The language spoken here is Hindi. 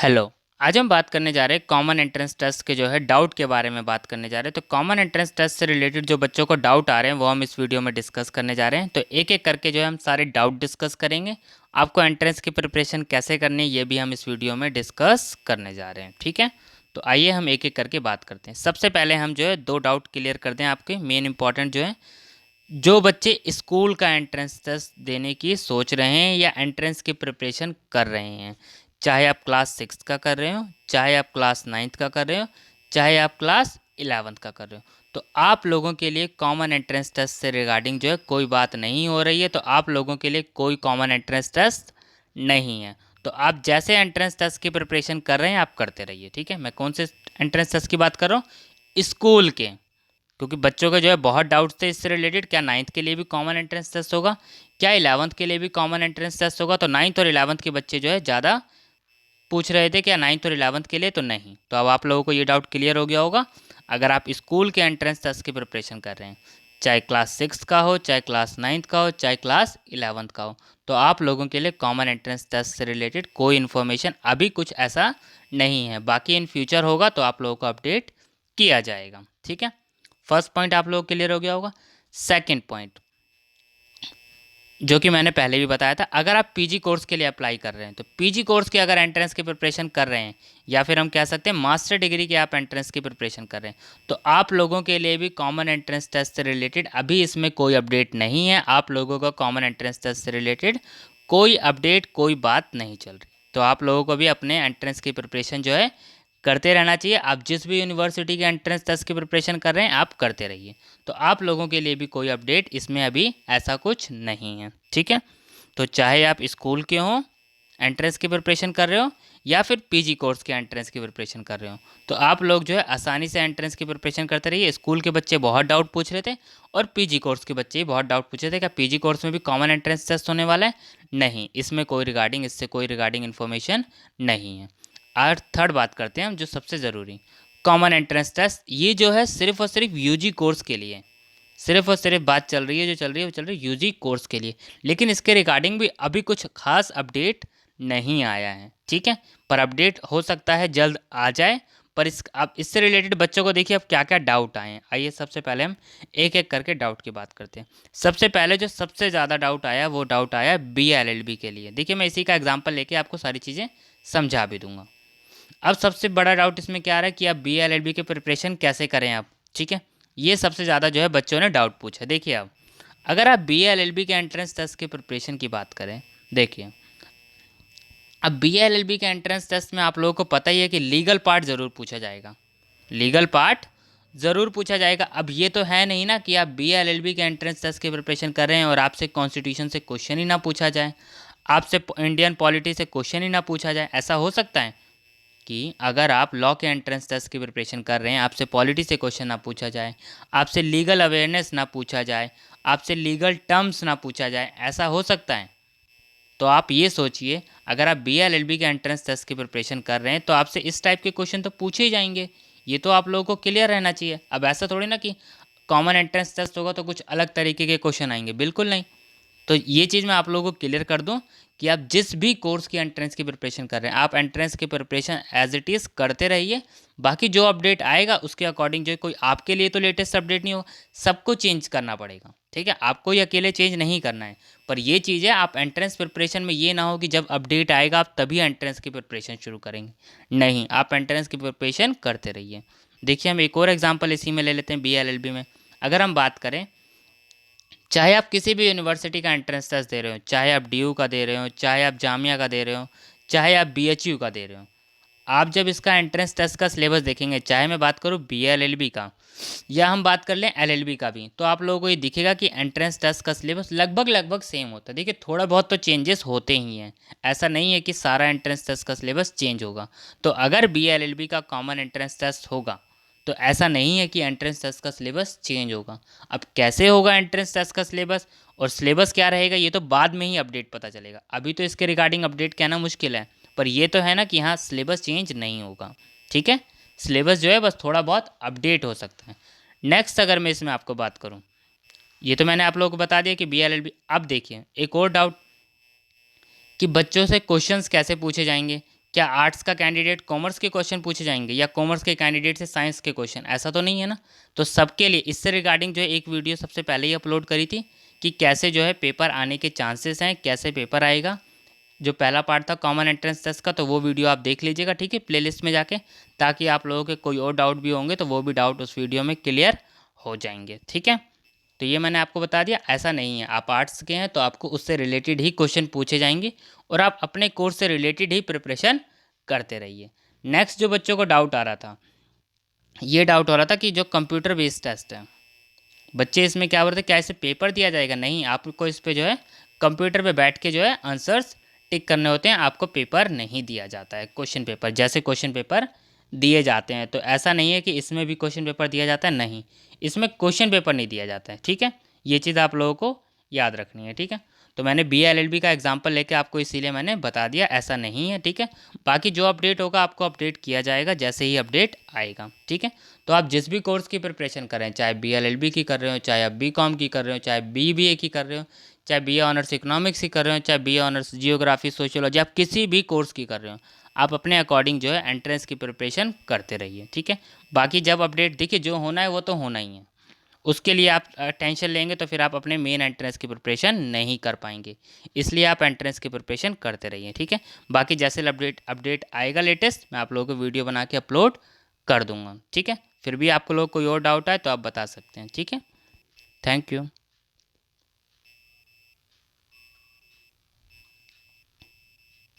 हेलो। आज हम बात करने जा रहे हैं कॉमन एंट्रेंस टेस्ट के जो है डाउट के बारे में बात करने जा रहे हैं। तो कॉमन एंट्रेंस टेस्ट से रिलेटेड जो बच्चों को डाउट आ रहे हैं वो हम इस वीडियो में डिस्कस करने जा रहे हैं। तो एक एक करके जो है हम सारे डाउट डिस्कस करेंगे। आपको एंट्रेंस की प्रिपरेशन कैसे करनी है ये भी हम इस वीडियो में डिस्कस करने जा रहे हैं, ठीक है। तो आइए हम एक एक करके बात करते हैं। सबसे पहले हम जो है 2 डाउट क्लियर कर दें आपके मेन इंपॉर्टेंट जो है। जो बच्चे स्कूल का एंट्रेंस टेस्ट देने की सोच रहे हैं या एंट्रेंस की प्रिपरेशन कर रहे हैं, चाहे आप क्लास 6 का कर रहे हो, चाहे आप क्लास 9th का कर रहे हो, चाहे आप क्लास 11th का कर रहे हो, तो आप लोगों के लिए कॉमन एंट्रेंस टेस्ट से रिगार्डिंग जो है कोई बात नहीं हो रही है। तो आप लोगों के लिए कोई कॉमन एंट्रेंस टेस्ट नहीं है। तो आप जैसे एंट्रेंस टेस्ट की प्रिपरेशन कर रहे हैं आप करते रहिए, ठीक है। मैं कौन से एंट्रेंस टेस्ट की बात कर रहा हूँ? स्कूल के, क्योंकि बच्चों के जो है बहुत डाउट्स थे इससे रिलेटेड। क्या 9th के लिए भी कॉमन एंट्रेंस टेस्ट होगा, क्या 11th के लिए भी कॉमन एंट्रेंस टेस्ट होगा? तो 9th और 11th के बच्चे जो है ज़्यादा पूछ रहे थे क्या 9th और 11th के लिए, तो नहीं। तो अब आप लोगों को ये डाउट क्लियर हो गया होगा। अगर आप स्कूल के एंट्रेंस टेस्ट की प्रिपरेशन कर रहे हैं, चाहे क्लास 6 का हो, चाहे क्लास 9th का हो, चाहे क्लास 11th का हो, तो आप लोगों के लिए कॉमन एंट्रेंस टेस्ट से रिलेटेड कोई इन्फॉर्मेशन अभी कुछ ऐसा नहीं है। बाकी इन फ्यूचर होगा तो आप लोगों को अपडेट किया जाएगा, ठीक है। फर्स्ट पॉइंट आप लोगों को क्लियर हो गया होगा। सेकंड पॉइंट जो कि मैंने पहले भी बताया था, अगर आप पीजी कोर्स के लिए अप्लाई कर रहे हैं, तो पीजी कोर्स के अगर एंट्रेंस की प्रिपरेशन कर रहे हैं, या फिर हम कह सकते हैं मास्टर डिग्री के आप एंट्रेंस की प्रिपरेशन कर रहे हैं, तो आप लोगों के लिए भी कॉमन एंट्रेंस टेस्ट से रिलेटेड अभी इसमें कोई अपडेट नहीं है। आप लोगों का कॉमन एंट्रेंस टेस्ट से रिलेटेड कोई अपडेट, कोई बात नहीं चल रही। तो आप लोगों को भी अपने एंट्रेंस की प्रिपरेशन जो है करते रहना चाहिए। आप जिस भी यूनिवर्सिटी के एंट्रेंस टेस्ट की प्रिपरेशन कर रहे हैं आप करते रहिए। तो आप लोगों के लिए भी कोई अपडेट इसमें अभी ऐसा कुछ नहीं है, ठीक है। तो चाहे आप स्कूल के हों एंट्रेंस की प्रिपरेशन कर रहे हो, या फिर पीजी कोर्स के एंट्रेंस की प्रिपरेशन कर रहे हो, तो आप लोग जो है आसानी से एंट्रेंस की प्रिपरेशन करते रहिए। स्कूल के बच्चे बहुत डाउट पूछ रहे थे और पीजी कोर्स के बच्चे भी बहुत डाउट पूछ रहे थे क्या पीजी कोर्स में भी कॉमन एंट्रेंस टेस्ट होने वाला है। नहीं, इसमें कोई रिगार्डिंग, इससे कोई रिगार्डिंग इन्फॉर्मेशन नहीं है। और थर्ड बात करते हैं हम जो सबसे ज़रूरी, कॉमन एंट्रेंस टेस्ट ये जो है सिर्फ और सिर्फ यूजी कोर्स के लिए, सिर्फ और सिर्फ बात चल रही है, जो चल रही है वो चल रही है यूजी कोर्स के लिए। लेकिन इसके रिगार्डिंग भी अभी कुछ खास अपडेट नहीं आया है, ठीक है। पर अपडेट हो सकता है जल्द आ जाए। पर इस अब इससे रिलेटेड बच्चों को देखिए अब क्या क्या डाउट आए हैं। आइए सबसे पहले हम एक एक करके डाउट की बात करते हैं। सबसे पहले जो सबसे ज़्यादा डाउट आया वो डाउट आया BLLB के लिए। देखिए मैं इसी का एग्जाम्पल लेके आपको सारी चीज़ें समझा भी दूंगा। अब सबसे बड़ा डाउट इसमें क्या आ रहा है कि आप BLLB की प्रिपरेशन कैसे करें आप, ठीक है। ये सबसे ज़्यादा जो है बच्चों ने डाउट पूछा। देखिए अब अगर आप BLLB के एंट्रेंस टेस्ट की प्रिपरेशन की बात करें, देखिए अब BLLB के एंट्रेंस टेस्ट में आप लोगों को पता ही है कि लीगल पार्ट ज़रूर पूछा जाएगा, लीगल पार्ट ज़रूर पूछा जाएगा। अब ये तो है नहीं ना कि आप BLLB के एंट्रेंस टेस्ट की प्रिपरेशन कर रहे हैं और आपसे कॉन्स्टिट्यूशन से क्वेश्चन ही ना पूछा जाए, आपसे इंडियन पॉलिटी से क्वेश्चन ही ना पूछा जाए। ऐसा हो सकता है कि अगर आप लॉ के एंट्रेंस टेस्ट की प्रिपरेशन कर रहे हैं, आपसे पॉलिटी से क्वेश्चन ना पूछा जाए, आपसे लीगल अवेयरनेस ना पूछा जाए, आपसे लीगल टर्म्स ना पूछा जाए, ऐसा हो सकता है। तो आप ये सोचिए अगर आप BLLB के एंट्रेंस टेस्ट की प्रिपरेशन कर रहे हैं तो आपसे इस टाइप के क्वेश्चन तो पूछे ही जाएंगे। ये तो आप लोगों को क्लियर रहना चाहिए। अब ऐसा थोड़ी ना कि कॉमन एंट्रेंस टेस्ट होगा तो कुछ अलग तरीके के क्वेश्चन आएंगे, बिल्कुल नहीं। तो ये चीज़ मैं आप लोगों को क्लियर कर दूं कि आप जिस भी कोर्स की एंट्रेंस की प्रिपरेशन कर रहे हैं आप एंट्रेंस की प्रिपरेशन एज इट इज़ करते रहिए। बाकी जो अपडेट आएगा उसके अकॉर्डिंग जो कोई आपके लिए तो लेटेस्ट अपडेट नहीं होगा, सबको चेंज करना पड़ेगा, ठीक है। आपको ये अकेले चेंज नहीं करना है। पर ये चीज़ है आप एंट्रेंस प्रिपरेशन में ये ना हो कि जब अपडेट आएगा आप तभी एंट्रेंस की प्रिपरेशन शुरू करेंगे। नहीं, आप एंट्रेंस की प्रिपरेशन करते रहिए। देखिए हम एक और एग्जाम्पल इसी में ले लेते हैं BLLB में। अगर हम बात करें, चाहे आप किसी भी यूनिवर्सिटी का एंट्रेंस टेस्ट दे रहे हो, चाहे आप DU का दे रहे हो, चाहे आप जामिया का दे रहे हो, चाहे आप BHU का दे रहे हो, आप जब इसका एंट्रेंस टेस्ट का सिलेबस देखेंगे, चाहे मैं बात करूँ BLLB का या हम बात कर लें LLB का भी, तो आप लोगों को ये दिखेगा कि एंट्रेंस टेस्ट का सिलेबस लगभग लगभग सेम होता है। देखिए थोड़ा बहुत तो चेंजेस होते ही हैं, ऐसा नहीं है कि सारा एंट्रेंस टेस्ट का सिलेबस चेंज होगा। तो अगर BLLB का कॉमन एंट्रेंस टेस्ट होगा तो ऐसा नहीं है कि एंट्रेंस टेस्ट का सिलेबस चेंज होगा। अब कैसे होगा एंट्रेंस टेस्ट का सिलेबस और सिलेबस क्या रहेगा ये तो बाद में ही अपडेट पता चलेगा। अभी तो इसके रिगार्डिंग अपडेट कहना मुश्किल है। पर ये तो है ना कि हाँ सिलेबस चेंज नहीं होगा, ठीक है। सिलेबस जो है बस थोड़ा बहुत अपडेट हो सकता है। नेक्स्ट अगर मैं इसमें आपको बात करूँ, ये तो मैंने आप लोगों को बता दिया कि BLLB। अब देखिए एक और डाउट कि बच्चों से क्वेश्चंस कैसे पूछे जाएंगे। क्या आर्ट्स का कैंडिडेट कॉमर्स के क्वेश्चन पूछे जाएंगे या कॉमर्स के कैंडिडेट से साइंस के क्वेश्चन? ऐसा तो नहीं है ना। तो सबके लिए इससे रिगार्डिंग जो है एक वीडियो सबसे पहले ही अपलोड करी थी कि कैसे जो है पेपर आने के चांसेस हैं, कैसे पेपर आएगा। जो पहला पार्ट था कॉमन एंट्रेंस टेस्ट का, तो वो वीडियो आप देख लीजिएगा, ठीक है, प्लेलिस्ट में जाके, ताकि आप लोगों के कोई और डाउट भी होंगे तो वो भी डाउट उस वीडियो में क्लियर हो जाएंगे, ठीक है। तो ये मैंने आपको बता दिया। ऐसा नहीं है आप आर्ट्स के हैं तो आपको उससे रिलेटेड ही क्वेश्चन पूछे जाएंगे और आप अपने कोर्स से रिलेटेड ही प्रिपरेशन करते रहिए। नेक्स्ट जो बच्चों को डाउट आ रहा था, ये डाउट हो रहा था कि जो कंप्यूटर बेस्ड टेस्ट है, बच्चे इसमें क्या बोलते हैं, क्या इसे पेपर दिया जाएगा? नहीं, आपको इस पे जो है कंप्यूटर पे बैठ के जो है आंसर्स टिक करने होते हैं, आपको पेपर नहीं दिया जाता है। क्वेश्चन पेपर जैसे क्वेश्चन पेपर दिए जाते हैं, तो ऐसा नहीं है कि इसमें भी क्वेश्चन पेपर दिया जाता है, नहीं, इसमें क्वेश्चन पेपर नहीं दिया जाता है, ठीक है। ये चीज़ आप लोगों को याद रखनी है, ठीक है। तो मैंने BA-LLB का एग्जाम्पल लेके आपको इसीलिए मैंने बता दिया, ऐसा नहीं है, ठीक है। बाकी जो अपडेट होगा आपको अपडेट किया जाएगा जैसे ही अपडेट आएगा, ठीक है। तो आप जिस भी कोर्स की प्रिपरेशन करें, चाहे BA-LLB की कर रहे हो, चाहे आप BCom की कर रहे हो, चाहे BBA की कर रहे हो, चाहे BA ऑनर्स इकोनॉमिक्स की कर रहे हो, चाहे BA ऑनर्स जियोग्राफी सोशियोलॉजी, आप किसी भी कोर्स की कर रहे हो, आप अपने अकॉर्डिंग जो है एंट्रेंस की प्रिपरेशन करते रहिए, ठीक है। बाकी जब अपडेट देखिए, जो होना है वो तो होना ही है, उसके लिए आप टेंशन लेंगे तो फिर आप अपने मेन एंट्रेंस की प्रिपरेशन नहीं कर पाएंगे, इसलिए आप एंट्रेंस की प्रिपरेशन करते रहिए, ठीक है। बाकी जैसे अपडेट आएगा लेटेस्ट, मैं आप लोगों को वीडियो बना के अपलोड कर दूंगा, ठीक है। फिर भी आपको लोग कोई और डाउट आए तो आप बता सकते हैं, ठीक है। Thank you.